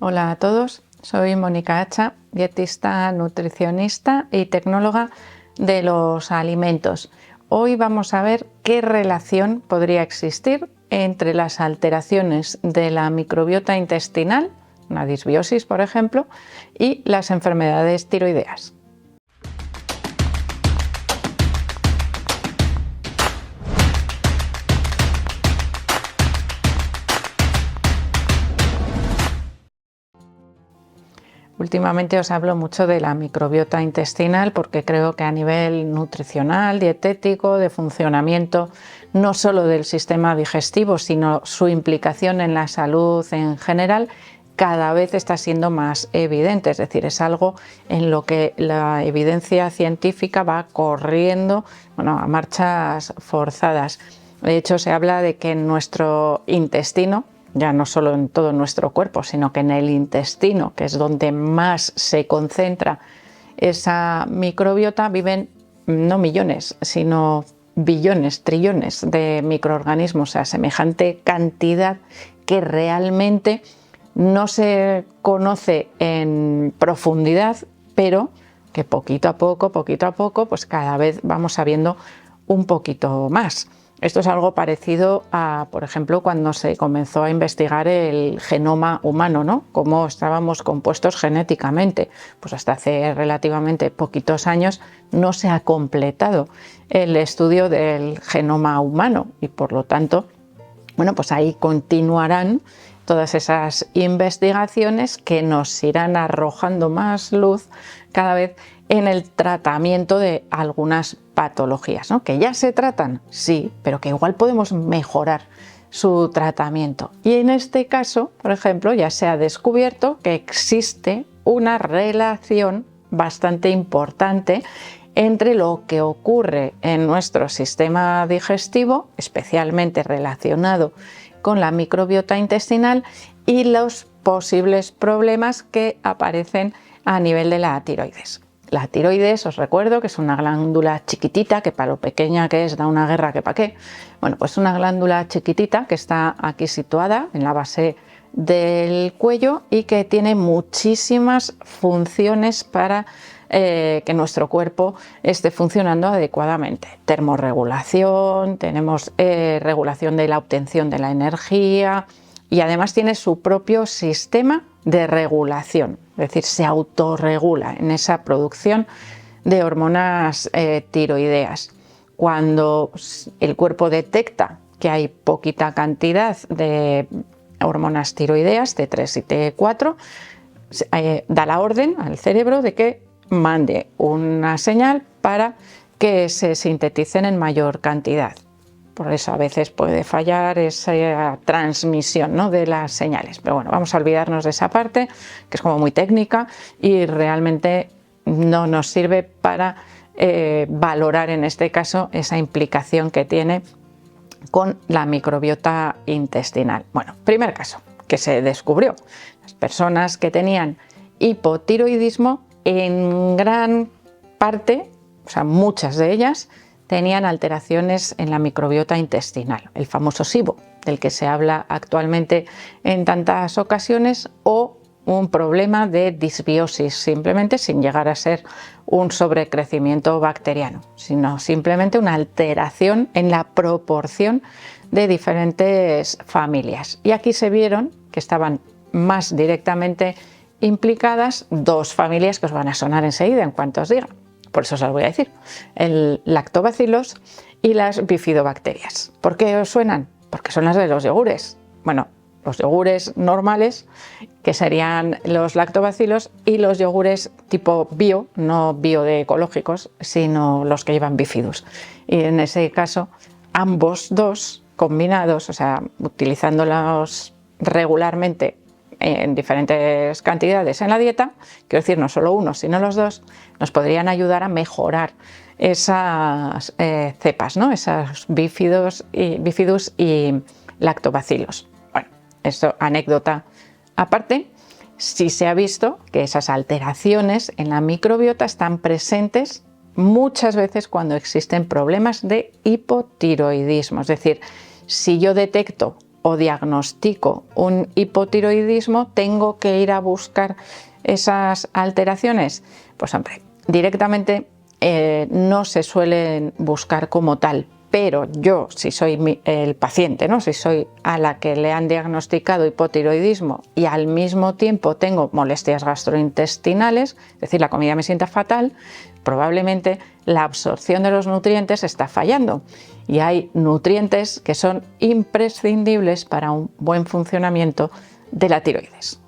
Hola a todos, soy Mónica Hacha, dietista, nutricionista y tecnóloga de los alimentos. Hoy vamos a ver qué relación podría existir entre las alteraciones de la microbiota intestinal, una disbiosis por ejemplo, y las enfermedades tiroideas. Últimamente os hablo mucho de la microbiota intestinal porque creo que a nivel nutricional, dietético, de funcionamiento, no solo del sistema digestivo, sino su implicación en la salud en general, cada vez está siendo más evidente. Es decir, es algo en lo que la evidencia científica va corriendo, a marchas forzadas. De hecho, se habla de que en nuestro intestino, ya no solo en todo nuestro cuerpo, sino que en el intestino, que es donde más se concentra esa microbiota, viven no millones, sino billones, trillones de microorganismos, o sea, semejante cantidad que realmente no se conoce en profundidad, pero que poquito a poco, pues cada vez vamos sabiendo un poquito más. Esto es algo parecido a, por ejemplo, cuando se comenzó a investigar el genoma humano, ¿no? Cómo estábamos compuestos genéticamente. Pues hasta hace relativamente poquitos años no se ha completado el estudio del genoma humano y por lo tanto, pues ahí continuarán todas esas investigaciones que nos irán arrojando más luz cada vez en el tratamiento de algunas patologías, ¿no? Que ya se tratan, sí, pero que igual podemos mejorar su tratamiento. Y en este caso, por ejemplo, ya se ha descubierto que existe una relación bastante importante entre lo que ocurre en nuestro sistema digestivo, especialmente relacionado con la microbiota intestinal, y los posibles problemas que aparecen a nivel de la tiroides. La tiroides, os recuerdo que es una glándula chiquitita, que para lo pequeña que es da una guerra que para qué. Pues una glándula chiquitita que está aquí situada en la base del cuello y que tiene muchísimas funciones para que nuestro cuerpo esté funcionando adecuadamente. Termorregulación, tenemos regulación de la obtención de la energía y además tiene su propio sistema de regulación, es decir, se autorregula en esa producción de hormonas tiroideas. Cuando el cuerpo detecta que hay poquita cantidad de hormonas tiroideas, T3 y T4, da la orden al cerebro de que mande una señal para que se sinteticen en mayor cantidad. Por eso a veces puede fallar esa transmisión, ¿no?, de las señales. Pero bueno, vamos a olvidarnos de esa parte, que es como muy técnica y realmente no nos sirve para valorar en este caso esa implicación que tiene con la microbiota intestinal. Bueno, primer caso que se descubrió. Las personas que tenían hipotiroidismo, en gran parte, o sea, muchas de ellas, tenían alteraciones en la microbiota intestinal, el famoso SIBO, del que se habla actualmente en tantas ocasiones, o un problema de disbiosis, simplemente sin llegar a ser un sobrecrecimiento bacteriano, sino simplemente una alteración en la proporción de diferentes familias. Y aquí se vieron que estaban más directamente implicadas dos familias que os van a sonar enseguida en cuanto os diga. Por eso os las voy a decir, el lactobacillus y las bifidobacterias. ¿Por qué os suenan? Porque son las de los yogures. Bueno, los yogures normales, que serían los lactobacillus, y los yogures tipo bio, no bio de ecológicos, sino los que llevan bifidus. Y en ese caso, ambos dos combinados, o sea, utilizándolos regularmente en diferentes cantidades en la dieta, quiero decir no solo uno sino los dos, nos podrían ayudar a mejorar esas cepas, ¿no?, esos bifidus y lactobacillus. Bueno, esto anécdota aparte. Sí se ha visto que esas alteraciones en la microbiota están presentes muchas veces cuando existen problemas de hipotiroidismo, es decir, si yo detecto o diagnostico un hipotiroidismo, tengo que ir a buscar esas alteraciones. Pues hombre, directamente no se suelen buscar como tal, pero yo, si soy el paciente, ¿no? Si soy a la que le han diagnosticado hipotiroidismo y al mismo tiempo tengo molestias gastrointestinales, es decir, la comida me sienta fatal, probablemente la absorción de los nutrientes está fallando y hay nutrientes que son imprescindibles para un buen funcionamiento de la tiroides.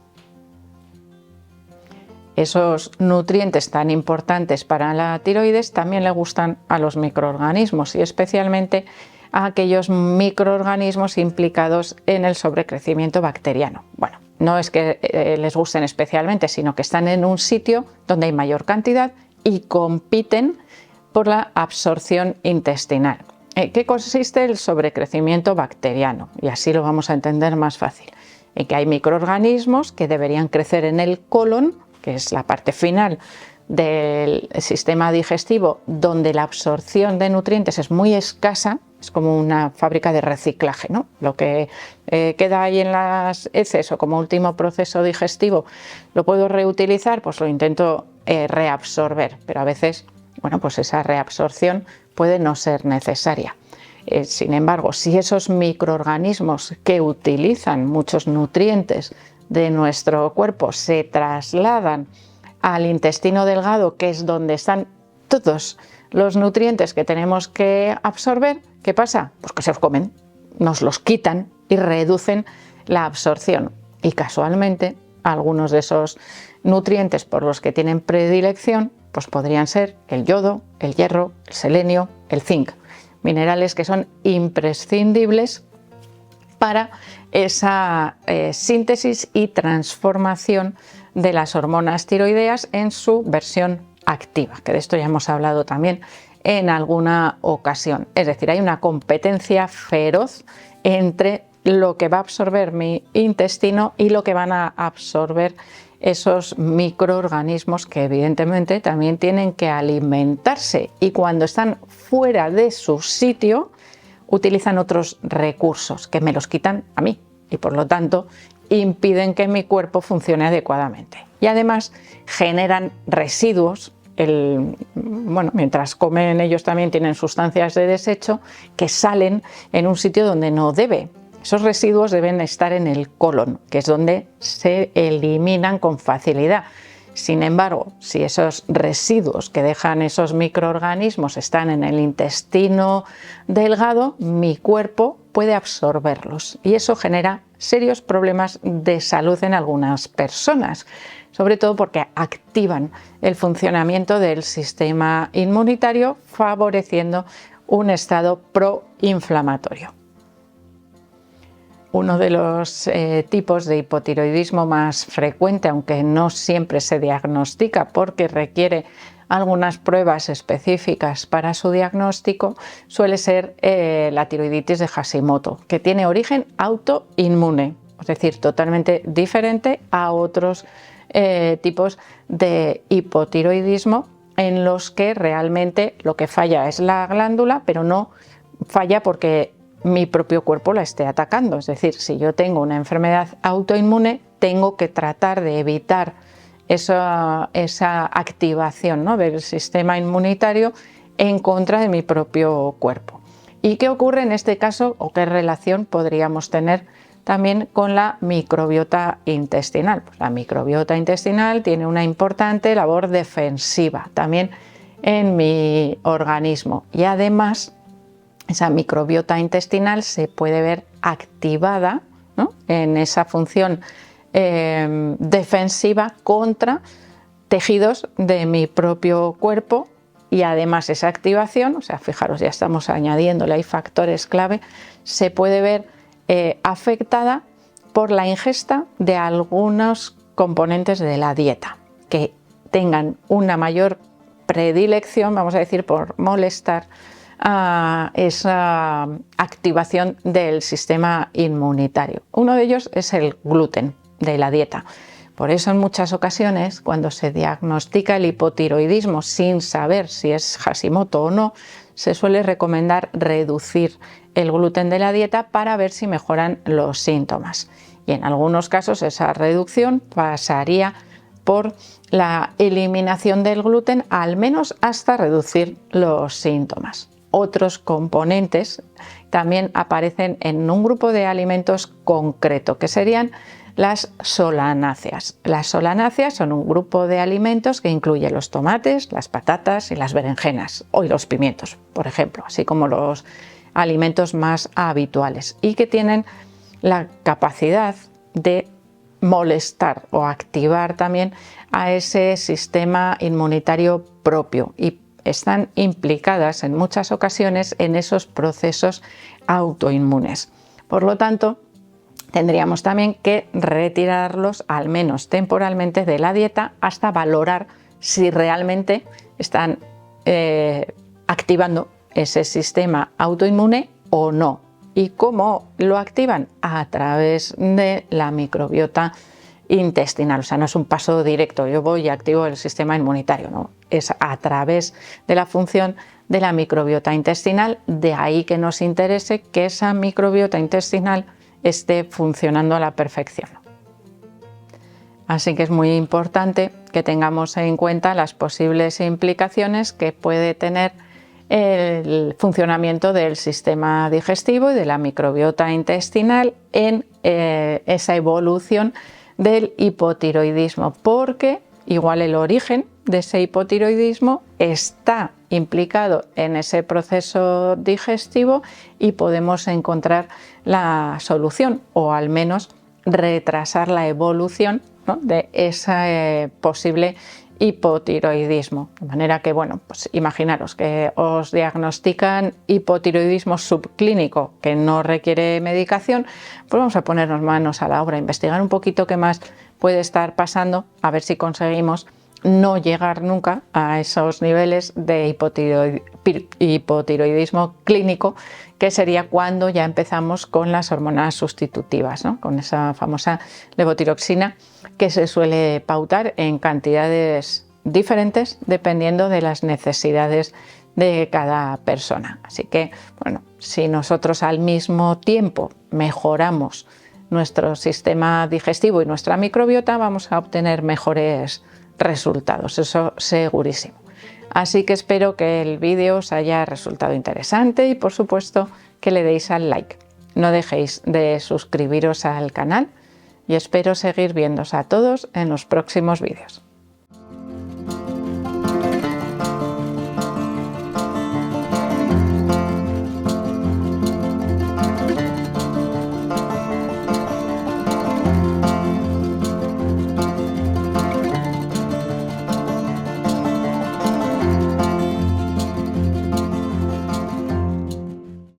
Esos nutrientes tan importantes para la tiroides también le gustan a los microorganismos y especialmente a aquellos microorganismos implicados en el sobrecrecimiento bacteriano. Bueno, no es que les gusten especialmente, sino que están en un sitio donde hay mayor cantidad y compiten por la absorción intestinal. ¿Qué consiste el sobrecrecimiento bacteriano? Y así lo vamos a entender más fácil. En que hay microorganismos que deberían crecer en el colon, que es la parte final del sistema digestivo, donde la absorción de nutrientes es muy escasa, es como una fábrica de reciclaje, ¿no? Lo que queda ahí en las heces o como último proceso digestivo lo puedo reutilizar, pues lo intento reabsorber, pero a veces, bueno, pues esa reabsorción puede no ser necesaria. Sin embargo, si esos microorganismos que utilizan muchos nutrientes de nuestro cuerpo se trasladan al intestino delgado, que es donde están todos los nutrientes que tenemos que absorber, ¿qué pasa? Pues que se los comen, nos los quitan y reducen la absorción. Y casualmente, algunos de esos nutrientes por los que tienen predilección, pues podrían ser el yodo, el hierro, el selenio, el zinc, minerales que son imprescindibles para esa síntesis y transformación de las hormonas tiroideas en su versión activa, que de esto ya hemos hablado también en alguna ocasión. Es decir, hay una competencia feroz entre lo que va a absorber mi intestino y lo que van a absorber esos microorganismos que evidentemente también tienen que alimentarse y cuando están fuera de su sitio utilizan otros recursos que me los quitan a mí y por lo tanto impiden que mi cuerpo funcione adecuadamente. Y además generan residuos, mientras comen ellos también tienen sustancias de desecho que salen en un sitio donde no debe. Esos residuos deben estar en el colon, que es donde se eliminan con facilidad. Sin embargo, si esos residuos que dejan esos microorganismos están en el intestino delgado, mi cuerpo puede absorberlos y eso genera serios problemas de salud en algunas personas, sobre todo porque activan el funcionamiento del sistema inmunitario, favoreciendo un estado proinflamatorio. Uno de los tipos de hipotiroidismo más frecuente, aunque no siempre se diagnostica porque requiere algunas pruebas específicas para su diagnóstico, suele ser la tiroiditis de Hashimoto, que tiene origen autoinmune, es decir, totalmente diferente a otros tipos de hipotiroidismo en los que realmente lo que falla es la glándula, pero no falla porque mi propio cuerpo la esté atacando. Es decir, si yo tengo una enfermedad autoinmune, tengo que tratar de evitar esa activación, ¿no?, del sistema inmunitario en contra de mi propio cuerpo. ¿Y qué ocurre en este caso o qué relación podríamos tener también con la microbiota intestinal? Pues la microbiota intestinal tiene una importante labor defensiva también en mi organismo y además esa microbiota intestinal se puede ver activada, ¿no?, en esa función defensiva contra tejidos de mi propio cuerpo y además esa activación, o sea, fijaros, ya estamos añadiéndole ahí factores clave, se puede ver afectada por la ingesta de algunos componentes de la dieta que tengan una mayor predilección, vamos a decir, por molestar a esa activación del sistema inmunitario. Uno de ellos es el gluten de la dieta. Por eso en muchas ocasiones cuando se diagnostica el hipotiroidismo sin saber si es Hashimoto o no, se suele recomendar reducir el gluten de la dieta para ver si mejoran los síntomas. Y en algunos casos esa reducción pasaría por la eliminación del gluten, al menos hasta reducir los síntomas. Otros componentes también aparecen en un grupo de alimentos concreto, que serían las solanáceas. Las solanáceas son un grupo de alimentos que incluye los tomates, las patatas y las berenjenas, o los pimientos, por ejemplo, así como los alimentos más habituales, y que tienen la capacidad de molestar o activar también a ese sistema inmunitario propio y están implicadas en muchas ocasiones en esos procesos autoinmunes. Por lo tanto, tendríamos también que retirarlos, al menos temporalmente, de la dieta hasta valorar si realmente están activando ese sistema autoinmune o no. ¿Y cómo lo activan? A través de la microbiota intestinal. O sea, no es un paso directo, yo voy y activo el sistema inmunitario, no, es a través de la función de la microbiota intestinal, de ahí que nos interese que esa microbiota intestinal esté funcionando a la perfección. Así que es muy importante que tengamos en cuenta las posibles implicaciones que puede tener el funcionamiento del sistema digestivo y de la microbiota intestinal en esa evolución del hipotiroidismo, porque igual el origen de ese hipotiroidismo está implicado en ese proceso digestivo y podemos encontrar la solución o al menos retrasar la evolución, ¿no?, de ese posible hipotiroidismo. De manera que, bueno, pues imaginaros que os diagnostican hipotiroidismo subclínico que no requiere medicación, pues vamos a ponernos manos a la obra, investigar un poquito qué más puede estar pasando, a ver si conseguimos no llegar nunca a esos niveles de hipotiroidismo clínico, que sería cuando ya empezamos con las hormonas sustitutivas, ¿no?, con esa famosa levotiroxina que se suele pautar en cantidades diferentes dependiendo de las necesidades de cada persona. Así que, bueno, si nosotros al mismo tiempo mejoramos nuestro sistema digestivo y nuestra microbiota, vamos a obtener mejores resultados, eso segurísimo. Así que espero que el vídeo os haya resultado interesante y, por supuesto, que le deis al like. No dejéis de suscribiros al canal y espero seguir viéndoos a todos en los próximos vídeos.